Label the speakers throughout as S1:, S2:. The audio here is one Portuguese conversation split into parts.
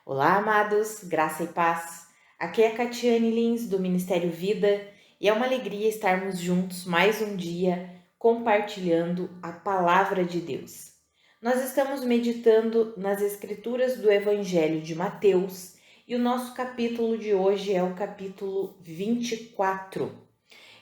S1: Olá, amados, graça e paz. Aqui é a Catiane Lins, do Ministério Vida, e é uma alegria estarmos juntos mais um dia compartilhando a palavra de Deus. Nós estamos meditando nas escrituras do Evangelho de Mateus e o nosso capítulo de hoje é o capítulo 24.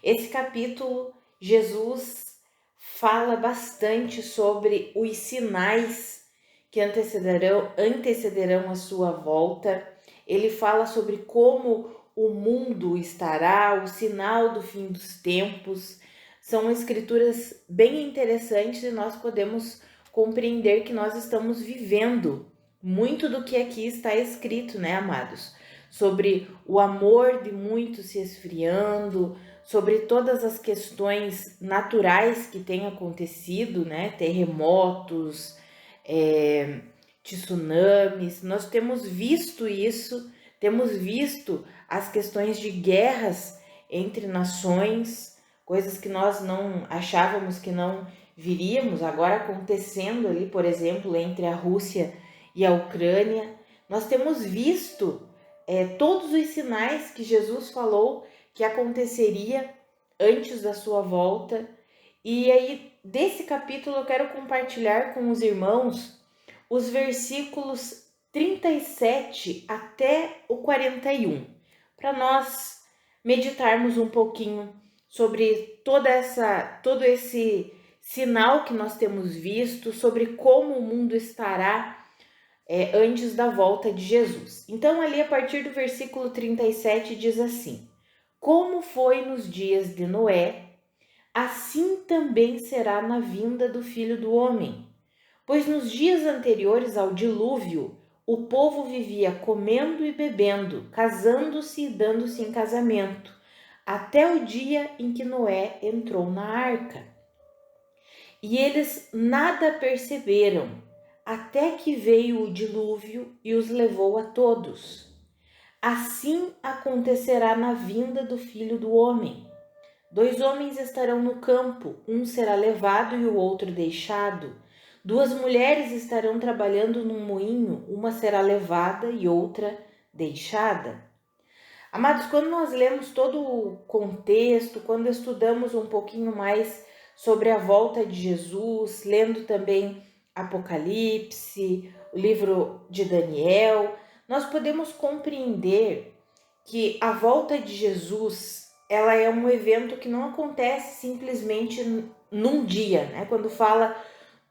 S1: Esse capítulo, Jesus fala bastante sobre os sinais que antecederão a sua volta. Ele fala sobre como o mundo estará, o sinal do fim dos tempos. São escrituras bem interessantes e nós podemos compreender que nós estamos vivendo muito do que aqui está escrito, né, amados? Sobre o amor de muitos se esfriando, sobre todas as questões naturais que têm acontecido, né? Terremotos, tsunamis, nós temos visto isso, temos visto as questões de guerras entre nações, coisas que nós não achávamos que não viríamos, agora acontecendo ali, por exemplo, entre a Rússia e a Ucrânia. Nós temos visto todos os sinais que Jesus falou que aconteceria antes da sua volta. E aí, desse capítulo, eu quero compartilhar com os irmãos os versículos 37 até o 41, para nós meditarmos um pouquinho sobre todo esse sinal que nós temos visto, sobre como o mundo estará antes da volta de Jesus. Então, ali a partir do versículo 37 diz assim: Como foi nos dias de Noé, assim também será na vinda do Filho do Homem. Pois nos dias anteriores ao dilúvio, o povo vivia comendo e bebendo, casando-se e dando-se em casamento, até o dia em que Noé entrou na arca. E eles nada perceberam, até que veio o dilúvio e os levou a todos. Assim acontecerá na vinda do Filho do Homem. 2 homens estarão no campo, um será levado e o outro deixado. 2 mulheres estarão trabalhando num moinho, uma será levada e outra deixada. Amados, quando nós lemos todo o contexto, quando estudamos um pouquinho mais sobre a volta de Jesus, lendo também Apocalipse, o livro de Daniel, nós podemos compreender que a volta de Jesus, ela é um evento que não acontece simplesmente num dia, né? Quando fala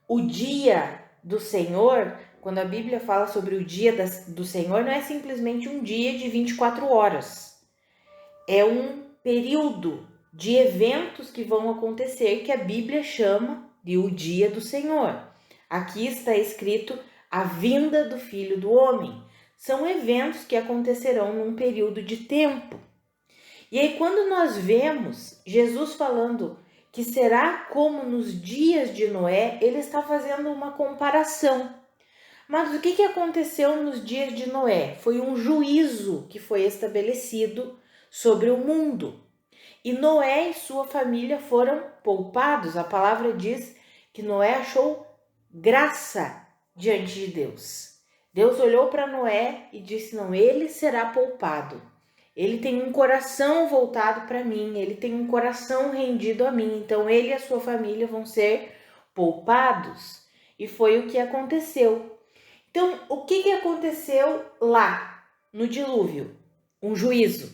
S1: o dia do Senhor, quando a Bíblia fala sobre o dia do Senhor, não é simplesmente um dia de 24 horas. É um período de eventos que vão acontecer que a Bíblia chama de o dia do Senhor. Aqui está escrito a vinda do Filho do Homem. São eventos que acontecerão num período de tempo. E aí, quando nós vemos Jesus falando que será como nos dias de Noé, ele está fazendo uma comparação. Mas o que aconteceu nos dias de Noé? Foi um juízo que foi estabelecido sobre o mundo. E Noé e sua família foram poupados. A palavra diz que Noé achou graça diante de Deus. Deus olhou para Noé e disse: não, ele será poupado. Ele tem um coração voltado para mim, ele tem um coração rendido a mim, então ele e a sua família vão ser poupados. E foi o que aconteceu. Então, o que aconteceu lá no dilúvio? Um juízo.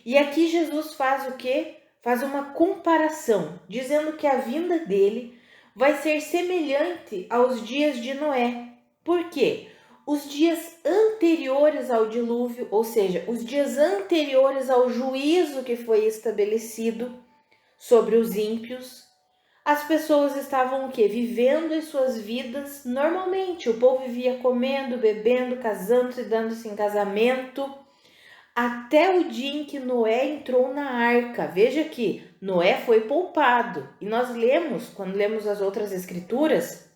S1: E aqui Jesus faz o quê? Faz uma comparação, dizendo que a vinda dele vai ser semelhante aos dias de Noé. Por quê? Os dias anteriores ao dilúvio, ou seja, os dias anteriores ao juízo que foi estabelecido sobre os ímpios, as pessoas estavam o quê? Vivendo as suas vidas normalmente. O povo vivia comendo, bebendo, casando-se, dando-se em casamento, até o dia em que Noé entrou na arca. Veja que Noé foi poupado. E nós lemos, quando lemos as outras escrituras,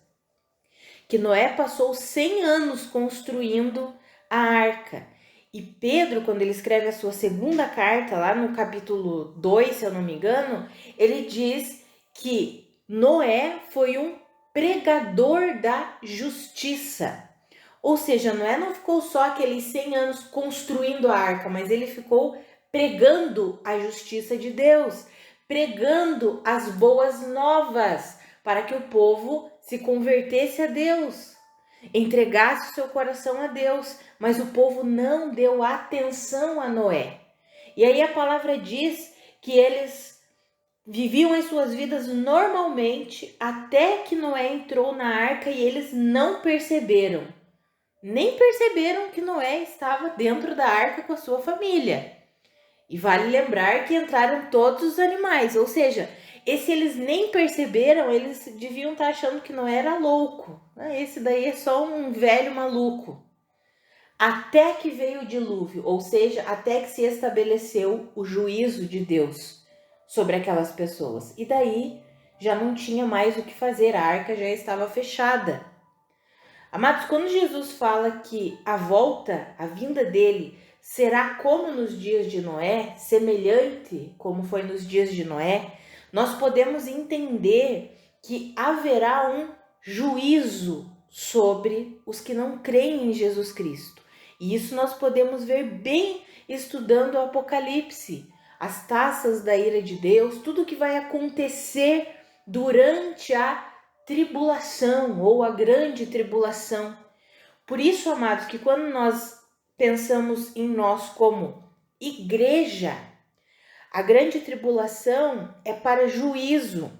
S1: que Noé passou 100 anos construindo a arca. E Pedro, quando ele escreve a sua segunda carta, lá no capítulo 2, se eu não me engano, ele diz que Noé foi um pregador da justiça. Ou seja, Noé não ficou só aqueles 100 anos construindo a arca, mas ele ficou pregando a justiça de Deus, pregando as boas novas para que o povo se convertesse a Deus, entregasse o seu coração a Deus, mas o povo não deu atenção a Noé. E aí a palavra diz que eles viviam as suas vidas normalmente até que Noé entrou na arca e eles não perceberam. Nem perceberam que Noé estava dentro da arca com a sua família. E vale lembrar que entraram todos os animais, ou seja, esse eles nem perceberam, eles deviam estar achando que Noé era louco. Esse daí é só um velho maluco. Até que veio o dilúvio, ou seja, até que se estabeleceu o juízo de Deus sobre aquelas pessoas. E daí já não tinha mais o que fazer, a arca já estava fechada. Amados, quando Jesus fala que a volta, a vinda dele, será como nos dias de Noé, semelhante como foi nos dias de Noé, nós podemos entender que haverá um juízo sobre os que não creem em Jesus Cristo. E isso nós podemos ver bem estudando o Apocalipse, as taças da ira de Deus, tudo que vai acontecer durante a tribulação ou a grande tribulação. Por isso, amados, que quando nós pensamos em nós como igreja, a grande tribulação é para juízo.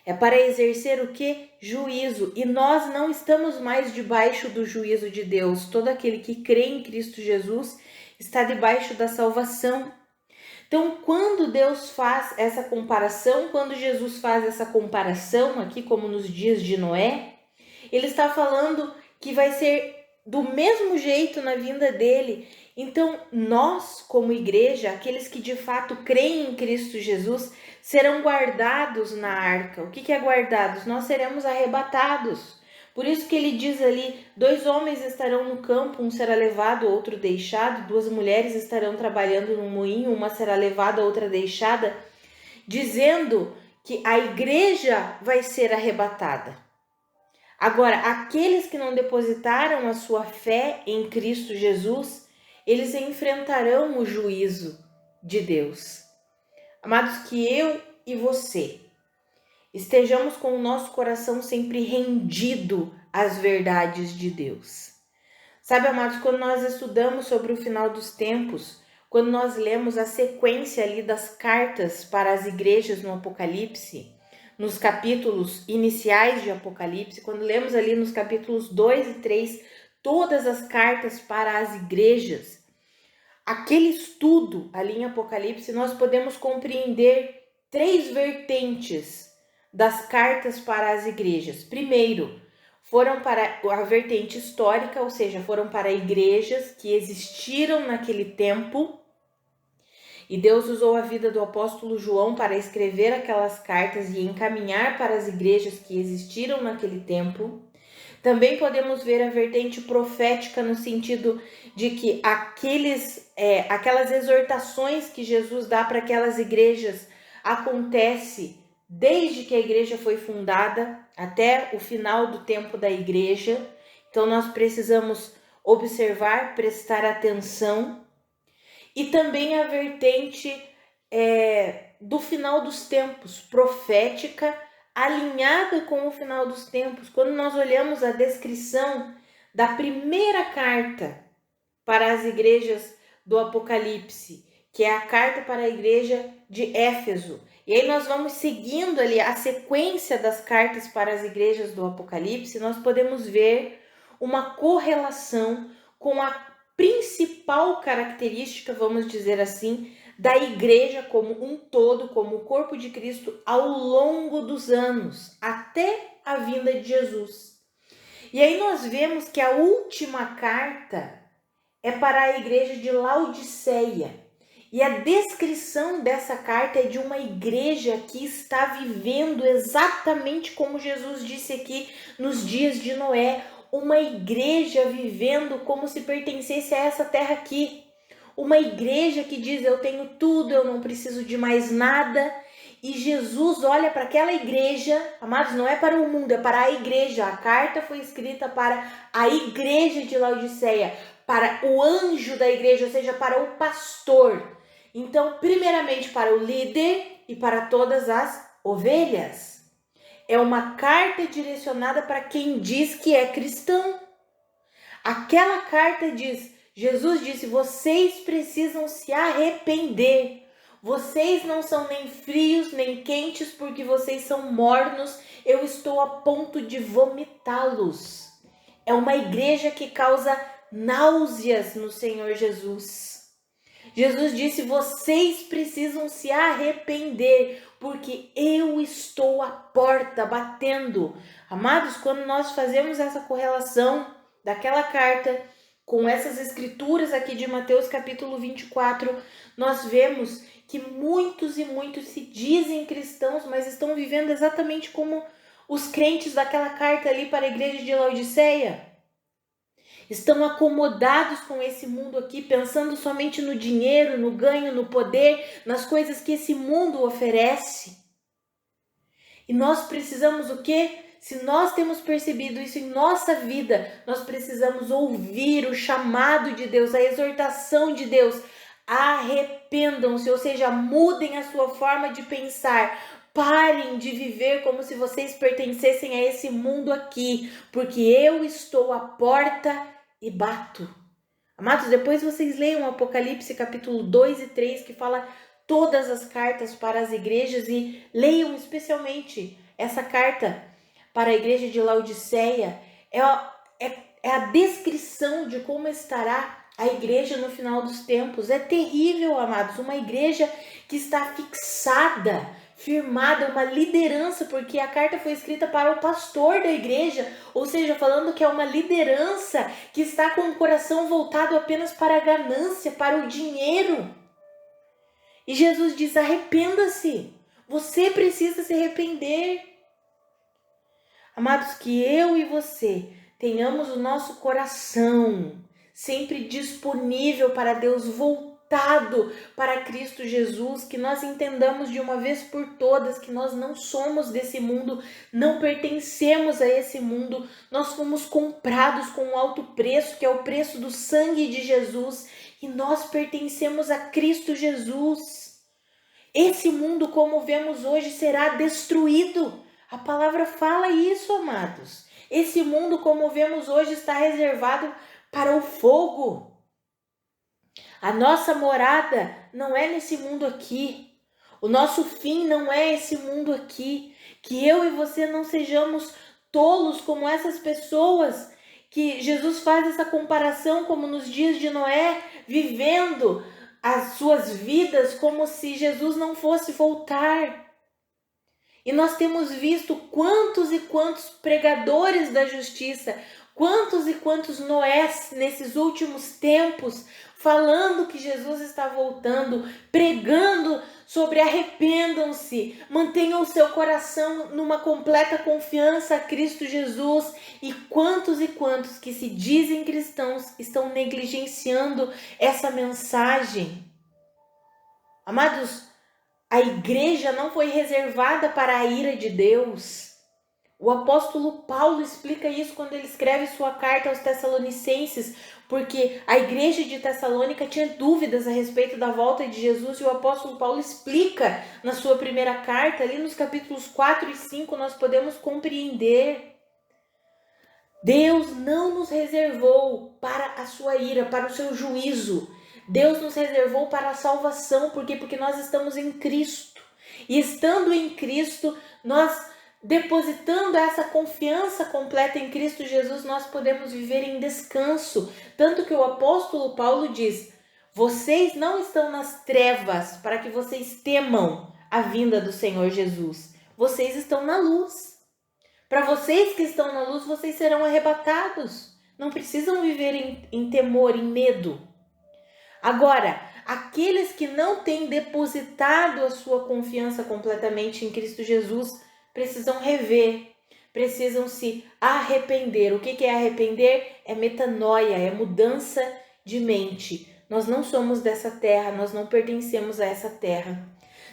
S1: É para exercer o que? Juízo. E nós não estamos mais debaixo do juízo de Deus. Todo aquele que crê em Cristo Jesus está debaixo da salvação. Então, quando Deus faz essa comparação, quando Jesus faz essa comparação aqui, como nos dias de Noé, ele está falando que vai ser do mesmo jeito na vinda dele. Então, nós, como igreja, aqueles que de fato creem em Cristo Jesus, serão guardados na arca. O que é guardados? Nós seremos arrebatados. Por isso que ele diz ali, 2 homens estarão no campo, um será levado, outro deixado, 2 mulheres estarão trabalhando no moinho, uma será levada, outra deixada, dizendo que a igreja vai ser arrebatada. Agora, aqueles que não depositaram a sua fé em Cristo Jesus, eles enfrentarão o juízo de Deus. Amados, que eu e você estejamos com o nosso coração sempre rendido às verdades de Deus. Sabe, amados, quando nós estudamos sobre o final dos tempos, quando nós lemos a sequência ali das cartas para as igrejas no Apocalipse, nos capítulos iniciais de Apocalipse, quando lemos ali nos capítulos 2 e 3, todas as cartas para as igrejas, aquele estudo ali em Apocalipse, nós podemos compreender 3 vertentes das cartas para as igrejas. Primeiro, foram para a vertente histórica, ou seja, foram para igrejas que existiram naquele tempo. E Deus usou a vida do apóstolo João para escrever aquelas cartas e encaminhar para as igrejas que existiram naquele tempo. Também podemos ver a vertente profética no sentido de que aquelas exortações que Jesus dá para aquelas igrejas acontece desde que a igreja foi fundada até o final do tempo da igreja. Então nós precisamos observar, prestar atenção. E também a vertente do final dos tempos, profética, alinhada com o final dos tempos. Quando nós olhamos a descrição da primeira carta para as igrejas do Apocalipse, que é a carta para a igreja de Éfeso, e aí nós vamos seguindo ali a sequência das cartas para as igrejas do Apocalipse, nós podemos ver uma correlação com a principal característica, vamos dizer assim, da igreja como um todo, como o corpo de Cristo ao longo dos anos, até a vinda de Jesus. E aí nós vemos que a última carta é para a igreja de Laodiceia. E a descrição dessa carta é de uma igreja que está vivendo exatamente como Jesus disse aqui nos dias de Noé, uma igreja vivendo como se pertencesse a essa terra aqui. Uma igreja que diz, eu tenho tudo, eu não preciso de mais nada. E Jesus olha para aquela igreja, amados, não é para o mundo, é para a igreja. A carta foi escrita para a igreja de Laodiceia, para o anjo da igreja, ou seja, para o pastor. Então, primeiramente para o líder e para todas as ovelhas. É uma carta direcionada para quem diz que é cristão. Aquela carta diz, Jesus disse, vocês precisam se arrepender. Vocês não são nem frios nem quentes porque vocês são mornos. Eu estou a ponto de vomitá-los. É uma igreja que causa náuseas no Senhor Jesus. Jesus disse, vocês precisam se arrepender porque eu estou à porta batendo. Amados, quando nós fazemos essa correlação daquela carta com essas escrituras aqui de Mateus capítulo 24, nós vemos que muitos e muitos se dizem cristãos, mas estão vivendo exatamente como os crentes daquela carta ali para a igreja de Laodiceia. Estão acomodados com esse mundo aqui, pensando somente no dinheiro, no ganho, no poder, nas coisas que esse mundo oferece. E nós precisamos o quê? Se nós temos percebido isso em nossa vida, nós precisamos ouvir o chamado de Deus, a exortação de Deus. Arrependam-se, ou seja, mudem a sua forma de pensar. Parem de viver como se vocês pertencessem a esse mundo aqui, porque eu estou à porta e bato. Amados, depois vocês leiam Apocalipse capítulo 2 e 3, que fala todas as cartas para as igrejas, e leiam especialmente essa carta para a igreja de Laodiceia. É a descrição de como estará a igreja no final dos tempos. É terrível, amados, uma igreja que está fixada, firmada, uma liderança, porque a carta foi escrita para o pastor da igreja, ou seja, falando que é uma liderança que está com o coração voltado apenas para a ganância, para o dinheiro. E Jesus diz, arrependa-se, você precisa se arrepender. Amados, que eu e você tenhamos o nosso coração sempre disponível para Deus, voltado para Cristo Jesus, que nós entendamos de uma vez por todas que nós não somos desse mundo, não pertencemos a esse mundo, nós fomos comprados com um alto preço, que é o preço do sangue de Jesus, e nós pertencemos a Cristo Jesus. Esse mundo, como vemos hoje, será destruído. A palavra fala isso, amados. Esse mundo, como vemos hoje, está reservado para o fogo. A nossa morada não é nesse mundo aqui. O nosso fim não é esse mundo aqui. Que eu e você não sejamos tolos como essas pessoas que Jesus faz essa comparação, como nos dias de Noé, vivendo as suas vidas como se Jesus não fosse voltar. E nós temos visto quantos e quantos pregadores da justiça, quantos e quantos Noés nesses últimos tempos, falando que Jesus está voltando, pregando sobre arrependam-se, mantenham o seu coração numa completa confiança a Cristo Jesus. E quantos que se dizem cristãos estão negligenciando essa mensagem. Amados, a igreja não foi reservada para a ira de Deus. O apóstolo Paulo explica isso quando ele escreve sua carta aos Tessalonicenses, porque a igreja de Tessalônica tinha dúvidas a respeito da volta de Jesus, e o apóstolo Paulo explica na sua primeira carta, ali nos capítulos 4 e 5, nós podemos compreender. Deus não nos reservou para a sua ira, para o seu juízo. Deus nos reservou para a salvação. Por quê? Porque nós estamos em Cristo. E estando em Cristo, nós depositando essa confiança completa em Cristo Jesus, nós podemos viver em descanso. Tanto que o apóstolo Paulo diz, vocês não estão nas trevas para que vocês temam a vinda do Senhor Jesus. Vocês estão na luz. Para vocês que estão na luz, vocês serão arrebatados. Não precisam viver em temor, em medo. Agora, aqueles que não têm depositado a sua confiança completamente em Cristo Jesus, precisam rever, precisam se arrepender. O que é arrepender? É metanoia, é mudança de mente. Nós não somos dessa terra, nós não pertencemos a essa terra.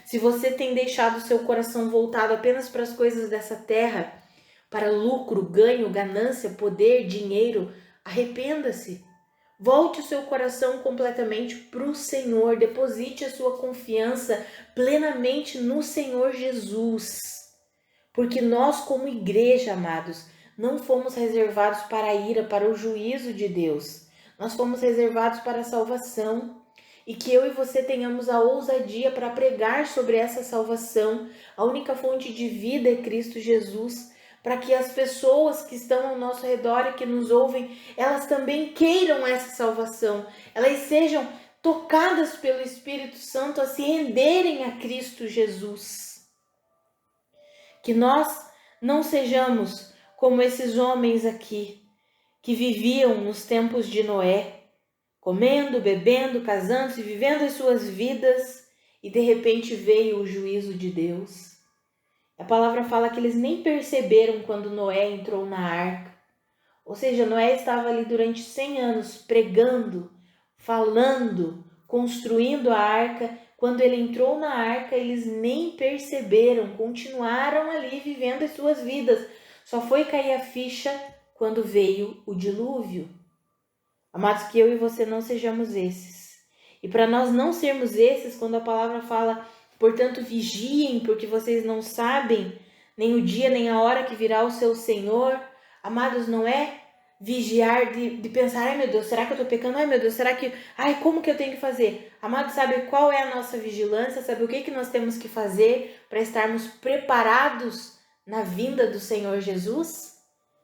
S1: Se você tem deixado o seu coração voltado apenas para as coisas dessa terra, para lucro, ganho, ganância, poder, dinheiro, arrependa-se. Volte o seu coração completamente para o Senhor, deposite a sua confiança plenamente no Senhor Jesus. Porque nós, como igreja, amados, não fomos reservados para a ira, para o juízo de Deus. Nós fomos reservados para a salvação. E que eu e você tenhamos a ousadia para pregar sobre essa salvação. A única fonte de vida é Cristo Jesus, para que as pessoas que estão ao nosso redor e que nos ouvem, elas também queiram essa salvação. Elas sejam tocadas pelo Espírito Santo a se renderem a Cristo Jesus. Que nós não sejamos como esses homens aqui, que viviam nos tempos de Noé, comendo, bebendo, casando-se, vivendo as suas vidas, e de repente veio o juízo de Deus. A palavra fala que eles nem perceberam quando Noé entrou na arca. Ou seja, Noé estava ali durante 100 anos pregando, falando, construindo a arca. Quando ele entrou na arca, eles nem perceberam, continuaram ali vivendo as suas vidas. Só foi cair a ficha quando veio o dilúvio. Amados, que eu e você não sejamos esses. E para nós não sermos esses, quando a palavra fala, portanto, vigiem, porque vocês não sabem nem o dia nem a hora que virá o seu Senhor. Amados, não é vigiar de pensar, ai meu Deus, será que eu estou pecando? Ai meu Deus, será que... Ai, como que eu tenho que fazer? Amados, sabe qual é a nossa vigilância? Sabe o que nós temos que fazer para estarmos preparados na vinda do Senhor Jesus?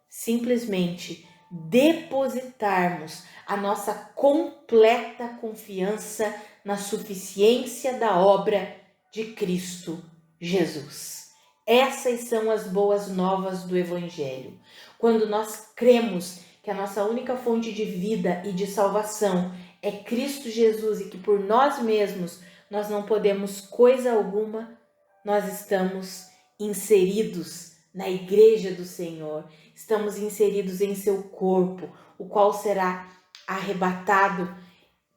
S1: Simplesmente depositarmos a nossa completa confiança na suficiência da obra de Cristo Jesus. Essas são as boas novas do Evangelho. Quando nós cremos que a nossa única fonte de vida e de salvação é Cristo Jesus e que por nós mesmos nós não podemos coisa alguma, nós estamos inseridos na igreja do Senhor, estamos inseridos em seu corpo, o qual será arrebatado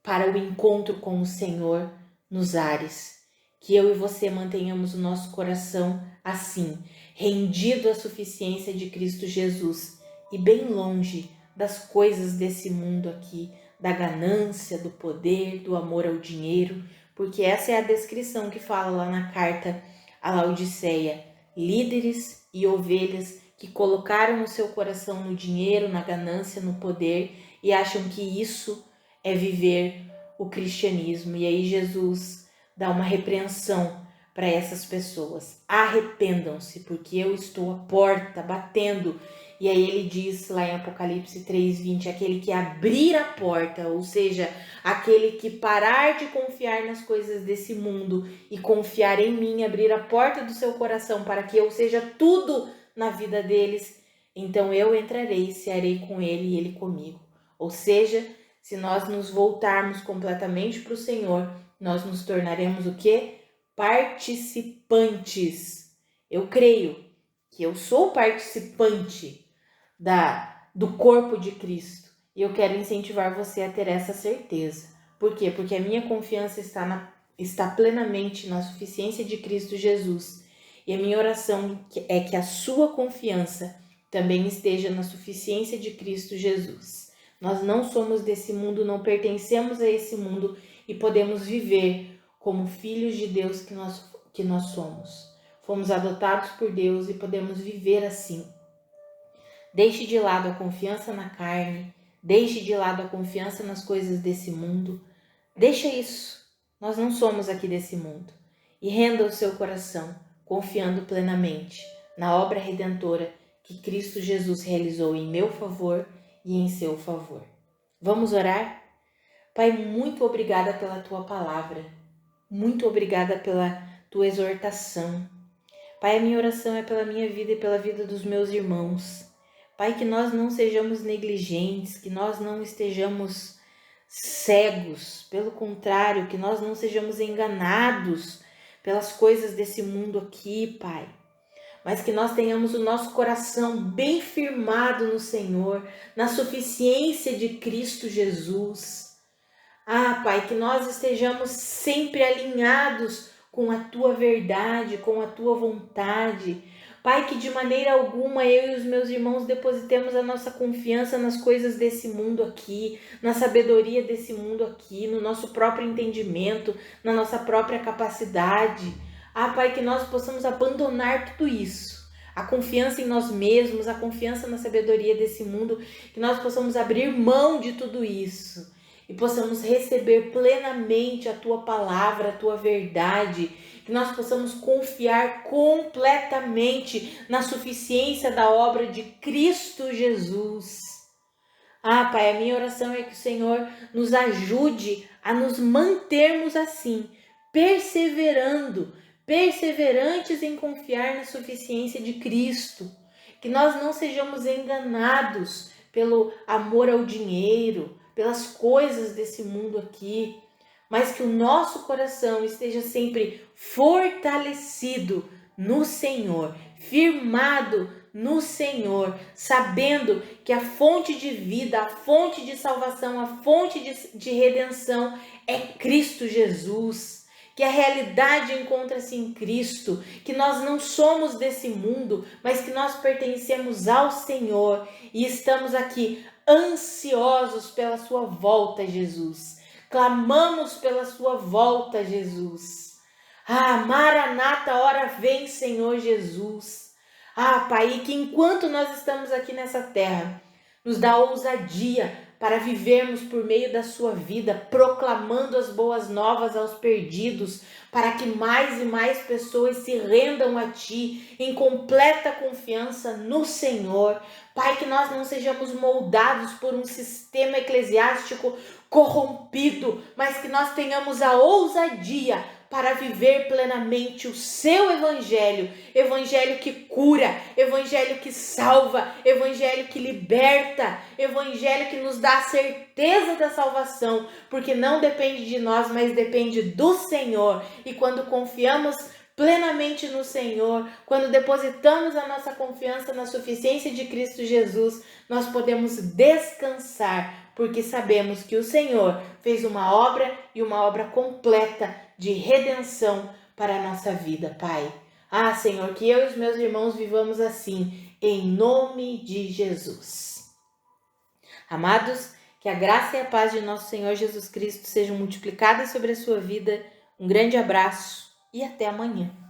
S1: para o encontro com o Senhor nos ares. Que eu e você mantenhamos o nosso coração assim, rendido à suficiência de Cristo Jesus e bem longe das coisas desse mundo aqui, da ganância, do poder, do amor ao dinheiro, porque essa é a descrição que fala lá na carta a Laodiceia. Líderes e ovelhas que colocaram o seu coração no dinheiro, na ganância, no poder e acham que isso é viver o cristianismo. E aí Jesus dá uma repreensão para essas pessoas. Arrependam-se, porque eu estou à porta batendo. E aí ele diz lá em Apocalipse 3:20, aquele que abrir a porta, ou seja, aquele que parar de confiar nas coisas desse mundo e confiar em mim, abrir a porta do seu coração para que eu seja tudo na vida deles, então eu entrarei e cearei com ele e ele comigo. Ou seja, se nós nos voltarmos completamente para o Senhor, nós nos tornaremos o quê? Participantes. Eu creio que eu sou participante do corpo de Cristo. E eu quero incentivar você a ter essa certeza. Por quê? Porque a minha confiança está plenamente na suficiência de Cristo Jesus. E a minha oração é que a sua confiança também esteja na suficiência de Cristo Jesus. Nós não somos desse mundo, não pertencemos a esse mundo e podemos viver como filhos de Deus que nós somos. Fomos adotados por Deus e podemos viver assim. Deixe de lado a confiança na carne, deixe de lado a confiança nas coisas desse mundo. Deixa isso, nós não somos aqui desse mundo. E renda o seu coração, confiando plenamente na obra redentora que Cristo Jesus realizou em meu favor e em seu favor. Vamos orar? Pai, muito obrigada pela tua palavra, muito obrigada pela tua exortação. Pai, a minha oração é pela minha vida e pela vida dos meus irmãos. Pai, que nós não sejamos negligentes, que nós não estejamos cegos, pelo contrário, que nós não sejamos enganados pelas coisas desse mundo aqui, Pai. Mas que nós tenhamos o nosso coração bem firmado no Senhor, na suficiência de Cristo Jesus. Ah, Pai, que nós estejamos sempre alinhados com a tua verdade, com a tua vontade. Pai, que de maneira alguma eu e os meus irmãos depositemos a nossa confiança nas coisas desse mundo aqui, na sabedoria desse mundo aqui, no nosso próprio entendimento, na nossa própria capacidade. Pai, que nós possamos abandonar tudo isso. A confiança em nós mesmos, a confiança na sabedoria desse mundo, que nós possamos abrir mão de tudo isso e possamos receber plenamente a tua palavra, a tua verdade, que nós possamos confiar completamente na suficiência da obra de Cristo Jesus. Pai, a minha oração é que o Senhor nos ajude a nos mantermos assim, perseverantes em confiar na suficiência de Cristo, que nós não sejamos enganados pelo amor ao dinheiro, pelas coisas desse mundo aqui, mas que o nosso coração esteja sempre fortalecido no Senhor, firmado no Senhor, sabendo que a fonte de vida, a fonte de salvação, a fonte de redenção é Cristo Jesus, que a realidade encontra-se em Cristo, que nós não somos desse mundo, mas que nós pertencemos ao Senhor e estamos aqui ansiosos pela sua volta, Jesus. Clamamos pela sua volta, Jesus. Maranata, ora vem, Senhor Jesus. Pai, que enquanto nós estamos aqui nessa terra, nos dá ousadia para vivermos por meio da sua vida, proclamando as boas novas aos perdidos, para que mais e mais pessoas se rendam a Ti em completa confiança no Senhor. Pai, que nós não sejamos moldados por um sistema eclesiástico corrompido, mas que nós tenhamos a ousadia para viver plenamente o seu evangelho, evangelho que cura, evangelho que salva, evangelho que liberta, evangelho que nos dá a certeza da salvação, porque não depende de nós, mas depende do Senhor. E quando confiamos plenamente no Senhor, quando depositamos a nossa confiança na suficiência de Cristo Jesus, nós podemos descansar, porque sabemos que o Senhor fez uma obra e uma obra completa de redenção para a nossa vida, Pai. Senhor, que eu e os meus irmãos vivamos assim, em nome de Jesus. Amados, que a graça e a paz de nosso Senhor Jesus Cristo sejam multiplicadas sobre a sua vida. Um grande abraço e até amanhã.